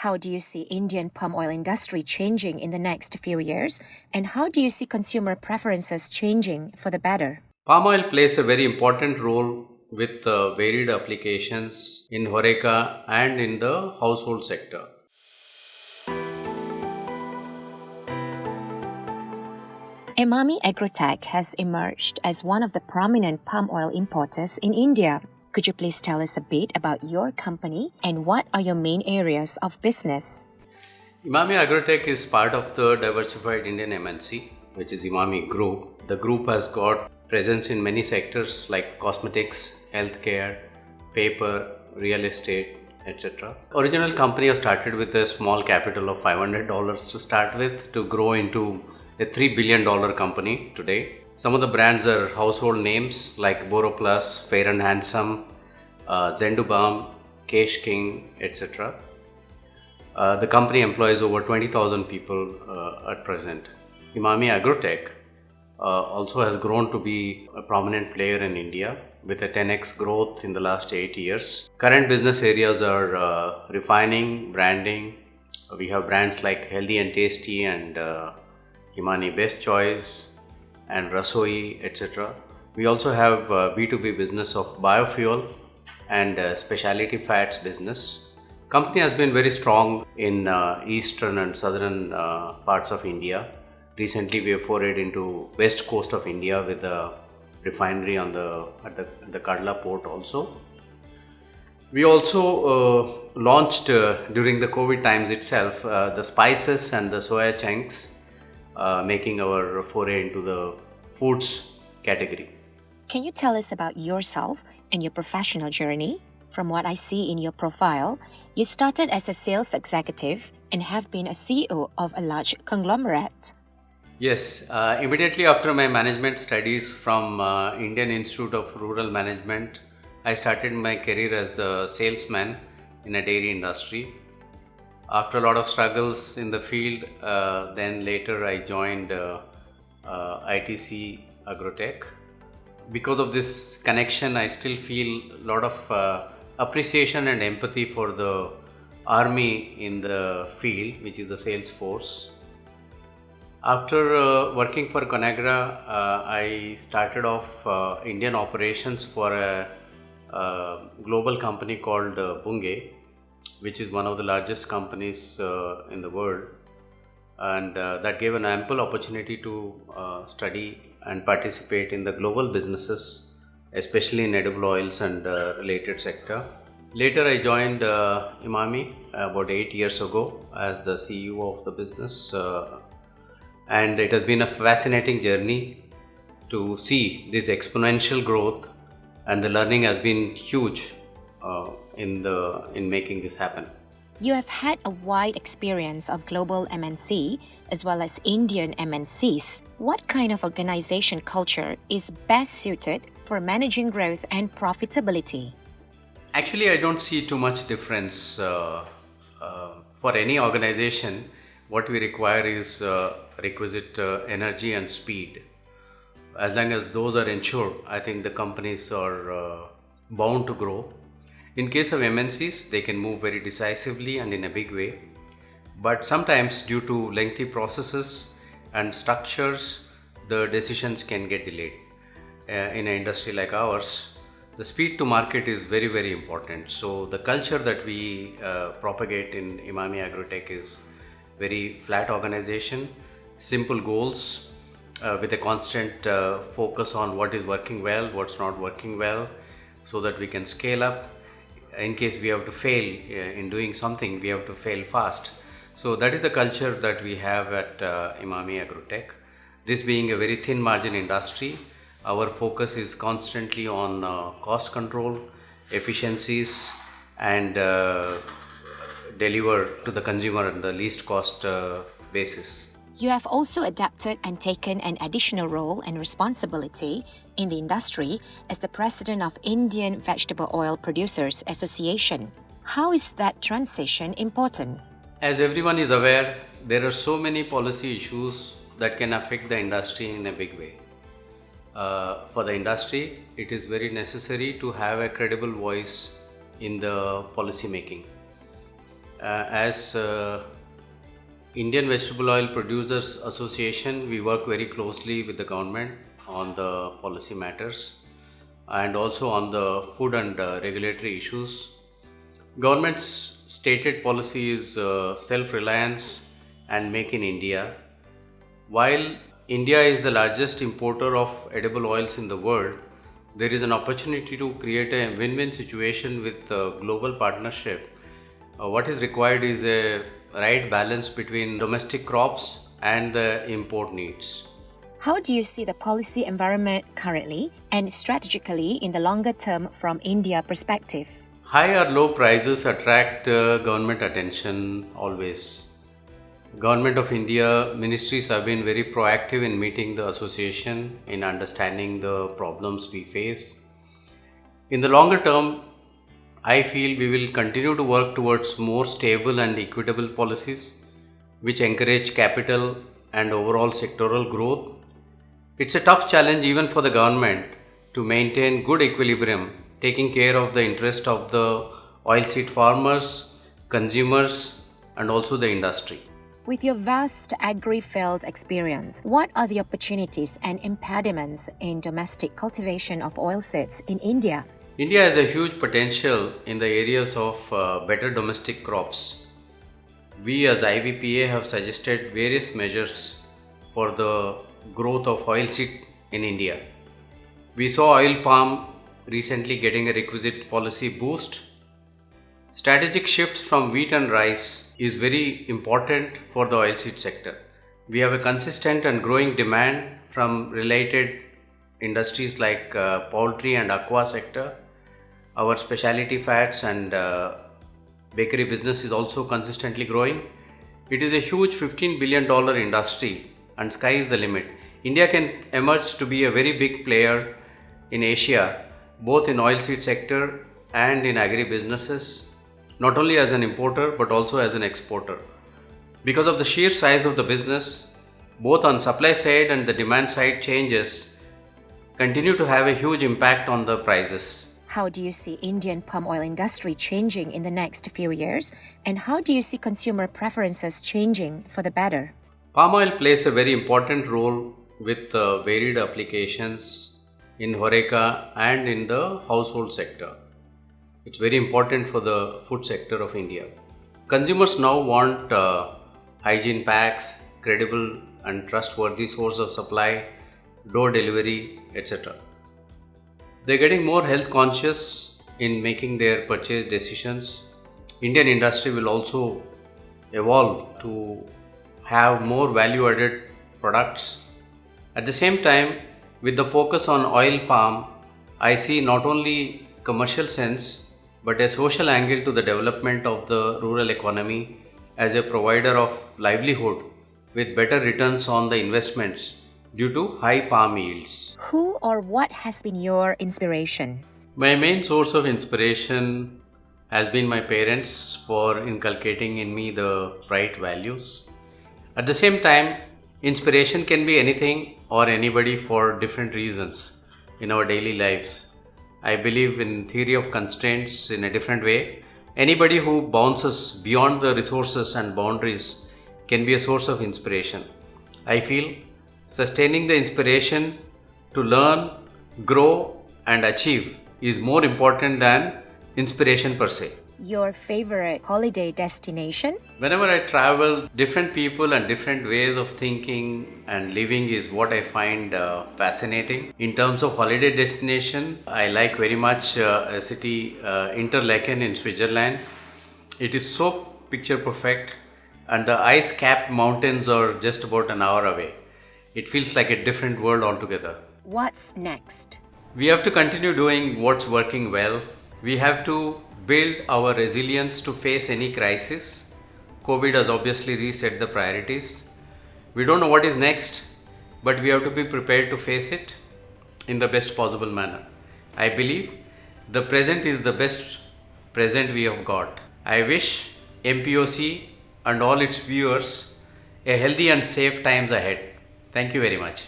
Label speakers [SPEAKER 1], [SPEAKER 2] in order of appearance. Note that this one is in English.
[SPEAKER 1] How do you see Indian palm oil industry changing in the next few years? And how do you see consumer preferences changing for the better?
[SPEAKER 2] Palm oil plays a very important role with varied applications in Horeca and in the household sector.
[SPEAKER 1] Emami Agrotech has emerged as one of the prominent palm oil importers in India. Could you please tell us a bit about your company and what are your main areas of business?
[SPEAKER 2] Emami Agrotech is part of the diversified Indian MNC, which is Emami Group. The group has got presence in many sectors like cosmetics, healthcare, paper, real estate, etc. Original company was started with a small capital of $500 to start with to grow into a $3 billion company today. Some of the brands are household names like Boroplus, Fair and Handsome, Zendubalm, Kesh King, etc. The company employs over 20,000 people at present. Emami Agrotech also has grown to be a prominent player in India with a 10x growth in the last 8 years. Current business areas are refining, branding. We have brands like Healthy and Tasty and Himani Best Choice and Rasoi, etc. We also have B2B business of biofuel and specialty fats business. Company has been very strong in eastern and southern parts of India. Recently, we have forayed into west coast of India with a refinery at the Kadla port also. We also launched during the COVID times itself the spices and the soya chunks, making our foray into the foods category.
[SPEAKER 1] Can you tell us about yourself and your professional journey? From what I see in your profile, you started as a sales executive and have been a CEO of a large conglomerate.
[SPEAKER 2] Yes, immediately after my management studies from Indian Institute of Rural Management, I started my career as a salesman in a dairy industry. After a lot of struggles in the field, then later I joined ITC Agrotech. Because of this connection, I still feel a lot of appreciation and empathy for the army in the field, which is the sales force. After working for Conagra, I started off Indian operations for a global company called Bunge, which is one of the largest companies in the world, and that gave an ample opportunity to study and participate in the global businesses, especially in edible oils and related sector. Later, I joined Emami about 8 years ago as the CEO of the business. And it has been a fascinating journey to see this exponential growth, and the learning has been huge in making this happen.
[SPEAKER 1] You have had a wide experience of global MNC as well as Indian MNCs. What kind of organization culture is best suited for managing growth and profitability?
[SPEAKER 2] Actually, I don't see too much difference for any organization. What we require is requisite energy and speed. As long as those are ensured, I think the companies are bound to grow. In case of MNCs, they can move very decisively and in a big way. But sometimes, due to lengthy processes and structures, the decisions can get delayed. In an industry like ours, the speed to market is very, very important. So the culture that we propagate in Emami Agrotech is very flat organization, simple goals with a constant focus on what is working well, what's not working well, so that we can scale up. In case we have to fail in doing something, we have to fail fast. So that is the culture that we have at Emami Agrotech. This being a very thin margin industry, our focus is constantly on cost control, efficiencies, and deliver to the consumer on the least cost basis.
[SPEAKER 1] You have also adapted and taken an additional role and responsibility in the industry as the president of Indian Vegetable Oil Producers Association. How is that transition important?
[SPEAKER 2] As everyone is aware, there are so many policy issues that can affect the industry in a big way. For the industry, it is very necessary to have a credible voice in the policy making. As Indian Vegetable Oil Producers Association, we work very closely with the government on the policy matters and also on the food and regulatory issues. Government's stated policy is self-reliance and make in India. While India is the largest importer of edible oils in the world, there is an opportunity to create a win-win situation with global partnership. What is required is a right balance between domestic crops and the import needs.
[SPEAKER 1] How do you see the policy environment currently and strategically in the longer term from India perspective?
[SPEAKER 2] High or low prices attract government attention always. Government of India ministries have been very proactive in meeting the association in understanding the problems we face. In the longer term, I feel we will continue to work towards more stable and equitable policies which encourage capital and overall sectoral growth. It's a tough challenge even for the government to maintain good equilibrium, taking care of the interest of the oilseed farmers, consumers, and also the industry.
[SPEAKER 1] With your vast agri-field experience, what are the opportunities and impediments in domestic cultivation of oilseeds in India?
[SPEAKER 2] India has a huge potential in the areas of better domestic crops. We as IVPA have suggested various measures for the growth of oilseed in India. We saw oil palm recently getting a requisite policy boost. Strategic shifts from wheat and rice is very important for the oilseed sector. We have a consistent and growing demand from related industries like poultry and aqua sector. Our specialty fats and bakery business is also consistently growing. It is a huge $15 billion industry and sky is the limit. India can emerge to be a very big player in Asia, both in oilseed sector and in agri businesses, not only as an importer but also as an exporter. Because of the sheer size of the business, both on supply side and the demand side changes continue to have a huge impact on the prices.
[SPEAKER 1] How do you see Indian palm oil industry changing in the next few years, and how do you see consumer preferences changing for the better?
[SPEAKER 2] Palm oil plays a very important role with varied applications in HoReCa and in the household sector. It's very important for the food sector of India. Consumers now want hygiene packs, credible and trustworthy source of supply, door delivery, etc. They're getting more health conscious in making their purchase decisions. Indian industry will also evolve to have more value added products. At the same time, with the focus on oil palm, I see not only commercial sense but a social angle to the development of the rural economy as a provider of livelihood with better returns on the investments due to high palm yields.
[SPEAKER 1] Who or what has been your inspiration?
[SPEAKER 2] My main source of inspiration has been my parents for inculcating in me the right values. At the same time, inspiration can be anything or anybody for different reasons in our daily lives. I believe in theory of constraints in a different way. Anybody who bounces beyond the resources and boundaries can be a source of inspiration. I feel sustaining the inspiration to learn, grow and achieve is more important than inspiration per se.
[SPEAKER 1] Your favorite holiday destination?
[SPEAKER 2] Whenever I travel, different people and different ways of thinking and living is what I find fascinating. In terms of holiday destination, I like very much a city, Interlaken in Switzerland. It is so picture perfect and the ice-capped mountains are just about an hour away. It feels like a different world altogether.
[SPEAKER 1] What's next?
[SPEAKER 2] We have to continue doing what's working well. We have to build our resilience to face any crisis. COVID has obviously reset the priorities. We don't know what is next, but we have to be prepared to face it in the best possible manner. I believe the present is the best present we have got. I wish MPOC and all its viewers a healthy and safe times ahead. Thank you very much.